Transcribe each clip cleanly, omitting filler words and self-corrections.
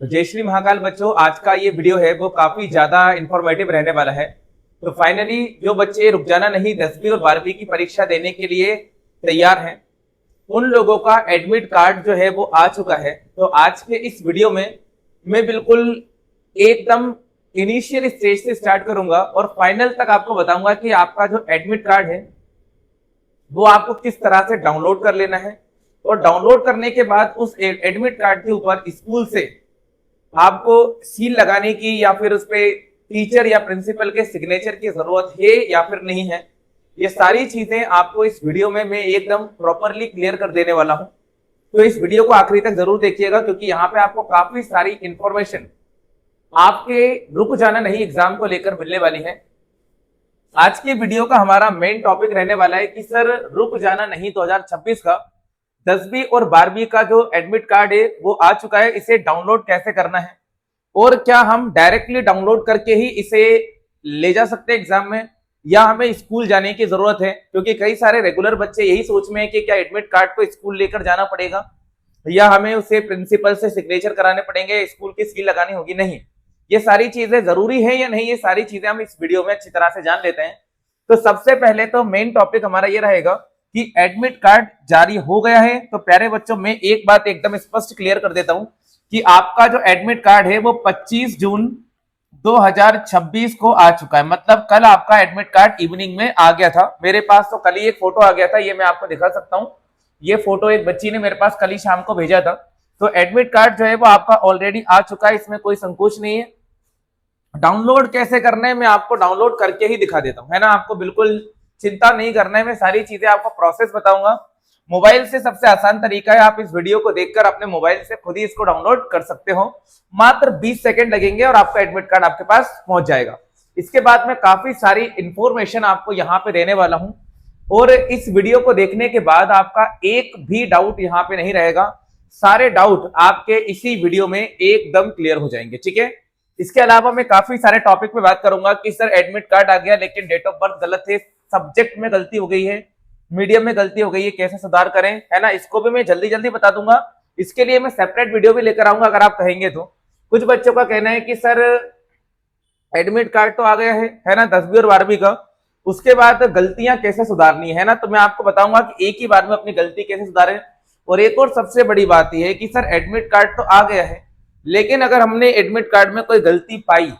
तो जय श्री महाकाल बच्चों, आज का ये वीडियो है वो काफी ज्यादा इंफॉर्मेटिव रहने वाला है। तो फाइनली जो बच्चे रुक जाना नहीं 10वीं और 12वीं की परीक्षा देने के लिए तैयार हैं, उन लोगों का एडमिट कार्ड जो है वो आ चुका है। तो आज के इस वीडियो में मैं बिल्कुल एकदम इनिशियल स्टेज से स्टार्ट करूंगा और फाइनल तक आपको बताऊंगा कि आपका जो एडमिट कार्ड है वो आपको किस तरह से डाउनलोड कर लेना है, और डाउनलोड करने के बाद उस एडमिट कार्ड के ऊपर स्कूल से आपको सील लगाने की या फिर उस पे टीचर या प्रिंसिपल के सिग्नेचर की जरूरत है या फिर नहीं है, ये सारी चीजें आपको इस वीडियो में मैं एकदम प्रॉपरली क्लियर कर देने वाला हूं। तो इस वीडियो को आखिरी तक जरूर देखिएगा, क्योंकि यहाँ पे आपको काफी सारी इंफॉर्मेशन आपके रुक जाना नहीं एग्जाम को लेकर मिलने वाली है। आज के वीडियो का हमारा मेन टॉपिक रहने वाला है कि सर रुक जाना नहीं 2026 का 10वीं और 12वीं का जो एडमिट कार्ड है वो आ चुका है, इसे डाउनलोड कैसे करना है और क्या हम डायरेक्टली डाउनलोड करके ही इसे ले जा सकते हैं एग्जाम में, या हमें स्कूल जाने की जरूरत है। क्योंकि कई सारे रेगुलर बच्चे यही सोच में है कि क्या एडमिट कार्ड को स्कूल लेकर जाना पड़ेगा या हमें उसे प्रिंसिपल से सिग्नेचर कराने पड़ेंगे, स्कूल की सील लगानी होगी। नहीं, ये सारी चीजें जरूरी है या नहीं, ये सारी चीजें हम इस वीडियो में अच्छी तरह से जान लेते हैं। तो सबसे पहले तो मेन टॉपिक हमारा ये रहेगा कि एडमिट कार्ड जारी हो गया है। तो प्यारे बच्चों, मैं एक बात एकदम स्पष्ट क्लियर कर देता हूं कि आपका जो एडमिट कार्ड है वो 25 जून 2026 को आ चुका है। मतलब कल आपका एडमिट कार्ड इवनिंग में आ गया था। मेरे पास तो कल ही एक फोटो आ गया था, ये मैं आपको दिखा सकता हूं। ये फोटो एक बच्ची ने मेरे पास कल ही शाम को भेजा था। तो एडमिट कार्ड जो है वो आपका ऑलरेडी आ चुका है, इसमें कोई संकोच नहीं है। डाउनलोड कैसे करना है मैं आपको डाउनलोड करके ही दिखा देता हूं, है ना। आपको बिल्कुल चिंता नहीं करना है, मैं सारी चीजें आपको प्रोसेस बताऊंगा। मोबाइल से सबसे आसान तरीका है, आप इस वीडियो को देखकर अपने मोबाइल से खुद ही इसको डाउनलोड कर सकते हो। मात्र 20 सेकंड लगेंगे और आपका एडमिट कार्ड आपके पास पहुंच जाएगा। इसके बाद मैं काफी सारी इंफॉर्मेशन आपको यहाँ पे देने वाला हूं, और इस वीडियो को देखने के बाद आपका एक भी डाउट यहाँ पे नहीं रहेगा। सारे डाउट आपके इसी वीडियो में एकदम क्लियर हो जाएंगे, ठीक है। इसके अलावा मैं काफी सारे टॉपिक पे बात करूंगा कि सर एडमिट कार्ड आ गया लेकिन डेट ऑफ बर्थ गलत है, सब्जेक्ट में गलती हो गई है, मीडियम में गलती हो गई है, कैसे सुधार करें, है ना। इसको भी मैं जल्दी जल्दी बता दूंगा। इसके लिए मैं सेपरेट वीडियो भी लेकर आऊंगा अगर आप कहेंगे तो। कुछ बच्चों का कहना है कि सर एडमिट कार्ड तो आ गया है ना, 10वीं और 12वीं का, उसके बाद गलतियां कैसे सुधारनी है ना। तो मैं आपको बताऊंगा कि एक ही बार में अपनी गलती कैसे सुधारें। और एक और सबसे बड़ी बात यह है कि सर एडमिट कार्ड तो आ गया है, लेकिन अगर हमने एडमिट कार्ड में कोई गलती पाई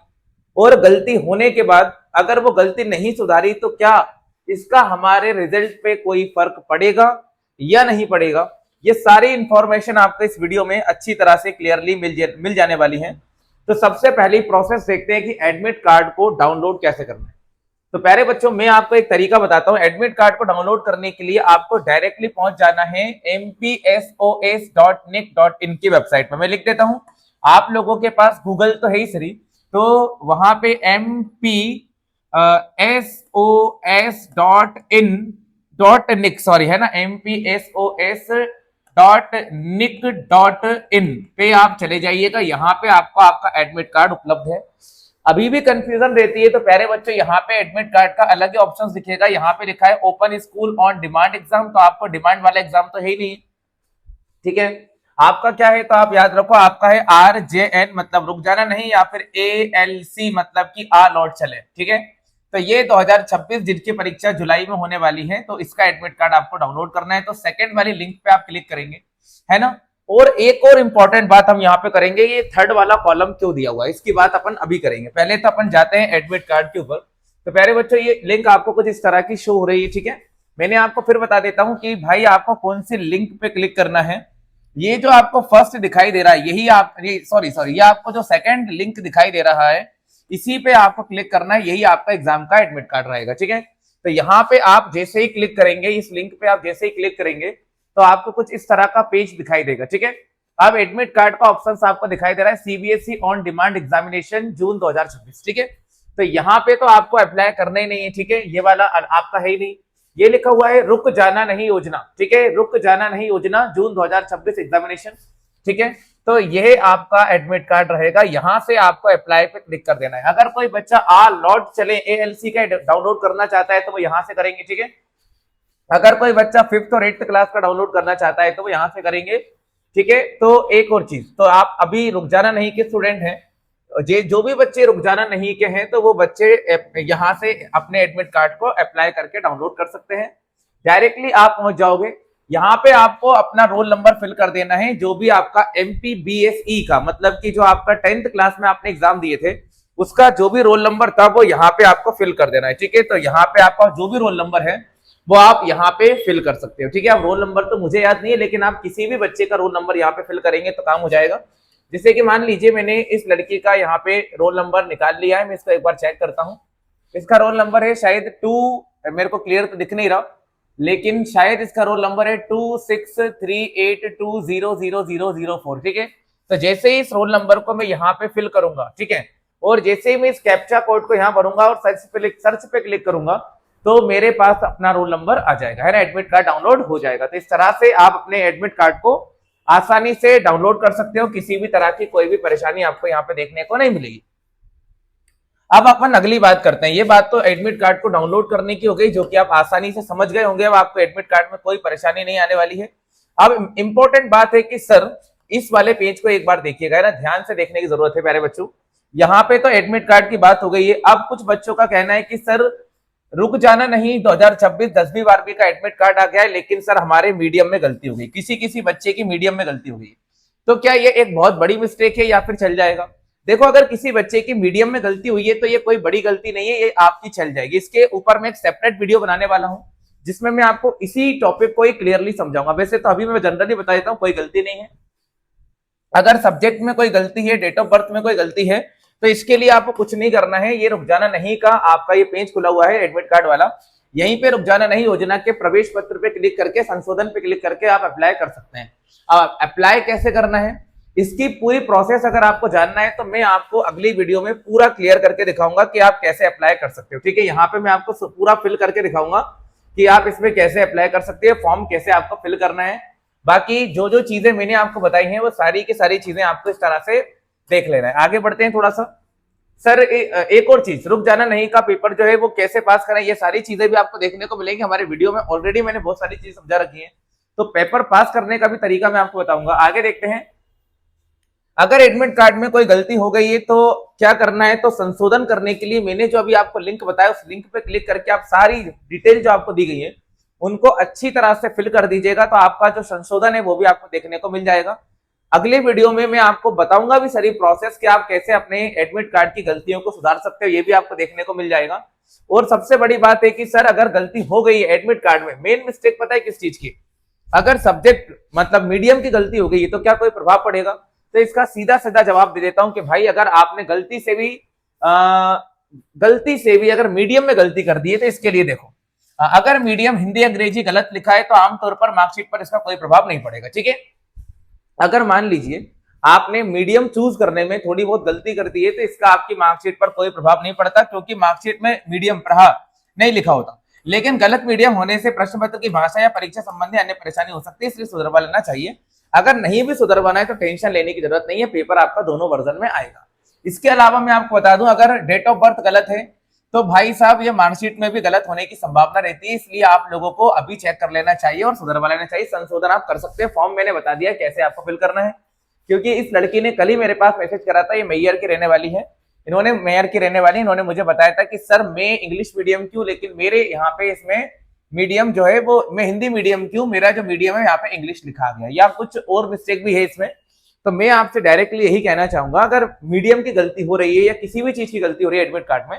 और गलती होने के बाद अगर वो गलती नहीं सुधारी तो क्या इसका हमारे रिजल्ट पे कोई फर्क पड़ेगा या नहीं पड़ेगा। ये सारी इंफॉर्मेशन आपको इस वीडियो में अच्छी तरह से क्लियरली मिल जाने वाली है। तो सबसे पहली प्रोसेस देखते हैं कि एडमिट कार्ड को डाउनलोड कैसे करना है। तो प्यारे बच्चों, मैं आपको एक तरीका बताता हूं। एडमिट कार्ड को डाउनलोड करने के लिए आपको डायरेक्टली पहुंच जाना है mpsos.nic.in की वेबसाइट पर। मैं लिख देता हूं, आप लोगों के पास गूगल तो है ही सही, तो वहां पे mpsos.in.nic सॉरी है ना, mpsos.nic.in पे आप चले जाइएगा। यहाँ पे आपको आपका एडमिट कार्ड उपलब्ध है। अभी भी कंफ्यूजन रहती है तो प्यारे बच्चों, यहाँ पे एडमिट कार्ड का अलग ही ऑप्शन दिखेगा। यहाँ पे लिखा है open school on demand exam, तो आपको डिमांड वाला एग्जाम तो है ही नहीं, ठीक है। आपका क्या है तो आप याद रखो, आपका है RJN मतलब रुक जाना नहीं, या फिर ALC मतलब कि आ लौट चले, ठीक है। तो ये 2026 जिनकी परीक्षा जुलाई में होने वाली है, तो इसका एडमिट कार्ड आपको डाउनलोड करना है। तो सेकंड वाली लिंक पे आप क्लिक करेंगे, है ना। और एक और इंपॉर्टेंट बात हम यहाँ पे करेंगे, ये थर्ड वाला कॉलम क्यों दिया हुआ है इसकी बात अपन अभी करेंगे। पहले तो अपन जाते हैं एडमिट कार्ड के ऊपर। तो प्यारे बच्चों, ये लिंक आपको कुछ इस तरह की शो हो रही है, ठीक है। मैंने आपको फिर बता देता हूं कि भाई आपको कौन सी लिंक पे क्लिक करना है। ये जो आपको फर्स्ट दिखाई दे रहा है, यही आप ये आपको जो सेकंड लिंक दिखाई दे रहा है, इसी पे आपको क्लिक करना है। यही आपका एग्जाम का एडमिट कार्ड रहेगा, ठीक है। तो यहाँ पे आप जैसे ही क्लिक करेंगे, इस लिंक पे आप जैसे ही क्लिक करेंगे तो आपको कुछ इस तरह का पेज दिखाई देगा, ठीक है। अब एडमिट कार्ड का ऑप्शन आपको दिखाई दे रहा है CBSE ऑन डिमांड एग्जामिनेशन जून 2026, ठीक है। तो यहाँ पे तो आपको अप्लाई करना ही नहीं है, ठीक है। ये वाला आपका है ही नहीं। ये लिखा हुआ है रुक जाना नहीं योजना, ठीक है, रुक जाना नहीं योजना जून 2026 एग्जामिनेशन, ठीक है। तो यह आपका एडमिट कार्ड रहेगा, यहां से आपको अप्लाई पे क्लिक कर देना है। अगर कोई बच्चा आ लौट चले ALC का डाउनलोड करना चाहता है तो वो यहां से करेंगे, ठीक है। अगर कोई बच्चा 5th और 8th क्लास का डाउनलोड करना चाहता है तो वो यहां से करेंगे। ठीक है। तो एक और चीज, तो आप अभी रुक जाना नहीं के स्टूडेंट हैं, जो भी बच्चे रुक जाना नहीं के हैं तो वो बच्चे यहाँ से अपने एडमिट कार्ड को अप्लाई करके डाउनलोड कर सकते हैं। डायरेक्टली आप पहुंच जाओगे, यहाँ पे आपको अपना रोल नंबर फिल कर देना है, जो भी आपका MPBSE का मतलब कि जो आपका 10th क्लास में आपने एग्जाम दिए थे उसका जो भी रोल नंबर था वो यहाँ पे आपको फिल कर देना है। ठीक है, तो यहाँ पे आपका जो भी रोल नंबर है वो आप यहाँ पे फिल कर सकते हो। ठीक है, अब रोल नंबर तो मुझे याद नहीं है, लेकिन आप किसी भी बच्चे का रोल नंबर यहाँ पे फिल करेंगे तो काम हो जाएगा। जैसे कि मान लीजिए मैंने इस लड़की का यहाँ पे रोल नंबर निकाल लिया है, मैं इसको एक बार चेक करता हूँ। इसका रोल नंबर है शायद 2, मेरे को क्लियर तो दिख नहीं रहा, लेकिन शायद इसका रोल नंबर है 2638200004। ठीक है, तो जैसे ही इस रोल नंबर को मैं यहाँ पे फिल करूंगा, ठीक है, और जैसे ही मैं इस कैप्चा कोड को यहाँ भरूंगा और सर्च पे क्लिक करूंगा तो मेरे पास अपना रोल नंबर आ जाएगा, है ना, एडमिट कार्ड डाउनलोड हो जाएगा। तो इस तरह से आप अपने एडमिट कार्ड को आसानी से डाउनलोड कर सकते हो, किसी भी तरह की कोई भी परेशानी आपको यहाँ पे देखने को नहीं मिलेगी। अब अपन अगली बात करते हैं। ये बात तो एडमिट कार्ड को डाउनलोड करने की हो गई, जो कि आप आसानी से समझ गए होंगे। अब आपको एडमिट कार्ड में कोई परेशानी नहीं आने वाली है। अब इंपॉर्टेंट बात है कि सर इस वाले पेज को एक बार देखिएगा, ना, ध्यान से देखने की जरूरत है प्यारे बच्चों। यहाँ पे तो एडमिट कार्ड की बात हो गई है। अब कुछ बच्चों का कहना है कि सर रुक जाना नहीं 2026 10वीं 12वीं का एडमिट कार्ड आ गया है, लेकिन सर हमारे मीडियम में गलती हो गई, किसी बच्चे की मीडियम में गलती हो गई। तो क्या ये एक बहुत बड़ी मिस्टेक है या फिर चल जाएगा? देखो, अगर किसी बच्चे की मीडियम में गलती हुई है तो ये कोई बड़ी गलती नहीं है, ये आपकी चल जाएगी। इसके ऊपर मैं एक सेपरेट वीडियो बनाने वाला हूं जिसमें मैं आपको इसी टॉपिक को ही क्लियरली समझाऊंगा। वैसे तो अभी मैं जनरली बता देता हूं, कोई गलती नहीं है। अगर सब्जेक्ट में कोई गलती है, डेट ऑफ बर्थ में कोई गलती है, तो इसके लिए आपको कुछ नहीं करना है। ये रुक जाना नहीं का आपका ये पेज खुला हुआ है एडमिट कार्ड वाला, यहीं पे रुक जाना नहीं योजना के प्रवेश पत्र पे क्लिक करके संशोधन पे क्लिक करके आप अप्लाई कर सकते हैं। अब अप्लाई कैसे करना है, इसकी पूरी प्रोसेस अगर आपको जानना है तो मैं आपको अगली वीडियो में पूरा क्लियर करके दिखाऊंगा कि आप कैसे अप्लाई कर सकते हो। ठीक है, यहाँ पे मैं आपको पूरा फिल करके दिखाऊंगा कि आप इसमें कैसे अप्लाई कर सकते हैं, फॉर्म कैसे आपको फिल करना है। बाकी जो जो चीजें मैंने आपको बताई हैं वो सारी की सारी चीजें आपको इस तरह से देख लेना है। आगे बढ़ते हैं थोड़ा सा। सर एक और चीज, रुक जाना नहीं का पेपर जो है वो कैसे पास करें, ये सारी चीजें भी आपको देखने को मिलेंगी हमारे वीडियो में। ऑलरेडी मैंने बहुत सारी चीजें समझा रखी है, तो पेपर पास करने का भी तरीका मैं आपको बताऊंगा। आगे देखते हैं। अगर एडमिट कार्ड में कोई गलती हो गई है तो क्या करना है, तो संशोधन करने के लिए मैंने जो अभी आपको लिंक बताया उस लिंक पे क्लिक करके आप सारी डिटेल जो आपको दी गई है उनको अच्छी तरह से फिल कर दीजिएगा, तो आपका जो संशोधन है वो भी आपको देखने को मिल जाएगा। अगले वीडियो में मैं आपको बताऊंगा भी सारी प्रोसेस कि आप कैसे अपने एडमिट कार्ड की गलतियों को सुधार सकते हो, ये भी आपको देखने को मिल जाएगा। और सबसे बड़ी बात है कि सर अगर गलती हो गई है एडमिट कार्ड में, मेन मिस्टेक पता है किस चीज की, अगर सब्जेक्ट मतलब मीडियम की गलती हो गई है तो क्या कोई प्रभाव पड़ेगा? तो इसका सीधा सीधा जवाब दे देता हूं कि भाई अगर आपने गलती से भी अगर मीडियम में गलती कर दी है तो इसके लिए देखो, अगर मीडियम हिंदी अंग्रेजी गलत लिखा है तो आमतौर पर मार्कशीट पर इसका कोई प्रभाव नहीं पड़ेगा। ठीक है, अगर मान लीजिए आपने मीडियम चूज करने में थोड़ी बहुत गलती कर दी है तो इसका आपकी मार्कशीट पर कोई प्रभाव नहीं पड़ता, क्योंकि मार्कशीट में मीडियम पढ़ा नहीं लिखा होता। लेकिन गलत मीडियम होने से प्रश्न पत्र की भाषा या परीक्षा संबंधी अन्य परेशानी हो सकती है, इसलिए सुधरवा लेना चाहिए। अगर नहीं भी सुधरवाना है तो टेंशन लेने की जरूरत नहीं है, पेपर आपका दोनों वर्जन में आएगा। इसके अलावा मैं आपको बता दूं, अगर डेट ऑफ बर्थ गलत है तो भाई साहब ये मार्कशीट में भी गलत होने की संभावना रहती है, इसलिए आप लोगों को अभी चेक कर लेना चाहिए और सुधरवा लेना चाहिए। संशोधन आप कर सकते हैं, फॉर्म मैंने बता दिया कैसे आपको फिल करना है, क्योंकि इस लड़की ने कल ही मेरे पास मैसेज करा था। ये मैयर की रहने वाली है, इन्होंने मुझे बताया था कि सर मैं इंग्लिश मीडियम क्यों, लेकिन मेरे यहाँ पे इसमें मीडियम जो है वो मैं हिंदी मीडियम क्यों, मेरा जो मीडियम है यहाँ पे इंग्लिश लिखा गया या कुछ और मिस्टेक भी है इसमें। तो मैं आपसे डायरेक्टली यही कहना चाहूंगा, अगर मीडियम की गलती हो रही है या किसी भी चीज की गलती हो रही है एडमिट कार्ड में,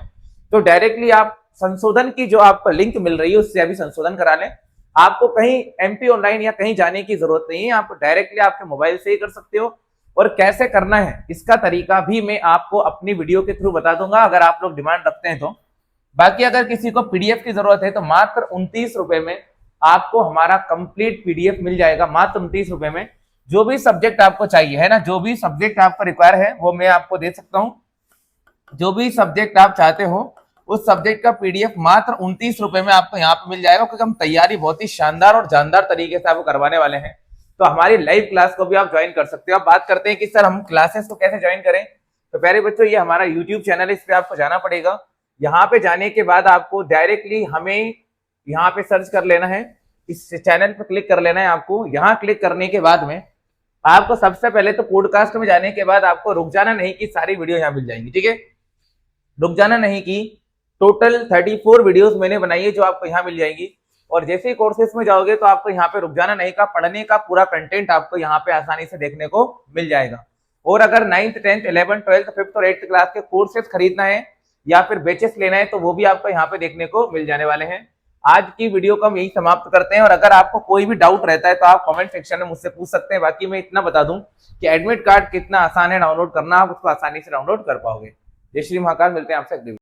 तो डायरेक्टली आप संशोधन की जो आपको लिंक मिल रही है उससे अभी संशोधन करा लें। आपको कहीं MP ऑनलाइन या कहीं जाने की जरूरत नहीं है, आप डायरेक्टली आपके मोबाइल से ही कर सकते हो। और कैसे करना है इसका तरीका भी मैं आपको अपनी वीडियो के थ्रू बता दूंगा, अगर आप लोग डिमांड रखते हैं तो। बाकी अगर किसी को PDF की जरूरत है तो मात्र 29 रुपए में आपको हमारा कंप्लीट PDF मिल जाएगा, मात्र 29 रुपए में। जो भी सब्जेक्ट आपको चाहिए है ना, जो भी सब्जेक्ट आपको रिक्वायर है वो मैं आपको दे सकता हूँ। जो भी सब्जेक्ट आप चाहते हो उस सब्जेक्ट का PDF मात्र 29 रुपए में आपको यहाँ पे मिल जाएगा, क्योंकि हम तैयारी बहुत ही शानदार और जानदार तरीके से आपको करवाने वाले हैं। तो हमारी लाइव क्लास को भी आप ज्वाइन कर सकते हो। अब बात करते हैं कि सर हम क्लासेस को कैसे ज्वाइन करें। तो प्यारे बच्चों, ये हमारा यूट्यूब चैनल है, इस पे आपको जाना पड़ेगा। यहाँ पे जाने के बाद आपको डायरेक्टली हमें यहाँ पे सर्च कर लेना है, इस चैनल पे क्लिक कर लेना है आपको। यहाँ क्लिक करने के बाद में आपको सबसे पहले तो पॉडकास्ट में जाने के बाद आपको रुक जाना नहीं की सारी वीडियो यहाँ मिल जाएंगी, ठीक है। रुक जाना नहीं की टोटल 34 वीडियोस मैंने बनाई है जो आपको यहाँ मिल जाएंगी। और जैसे ही कोर्सेज में जाओगे तो आपको यहाँ पे रुक जाना नहीं का पढ़ने का पूरा कंटेंट आपको यहाँ पे आसानी से देखने को मिल जाएगा। और अगर 9th 10th 11th 12th 5th और 8th क्लास के कोर्सेज खरीदना है या फिर बैचेस लेना है तो वो भी आपको यहाँ पे देखने को मिल जाने वाले हैं। आज की वीडियो को हम यही समाप्त करते हैं, और अगर आपको कोई भी डाउट रहता है तो आप कमेंट सेक्शन में मुझसे पूछ सकते हैं। बाकी मैं इतना बता दूं कि एडमिट कार्ड कितना आसान है डाउनलोड करना, आप उसको आसानी से डाउनलोड कर पाओगे। जय श्री महाकाल, मिलते हैं आपसे अगली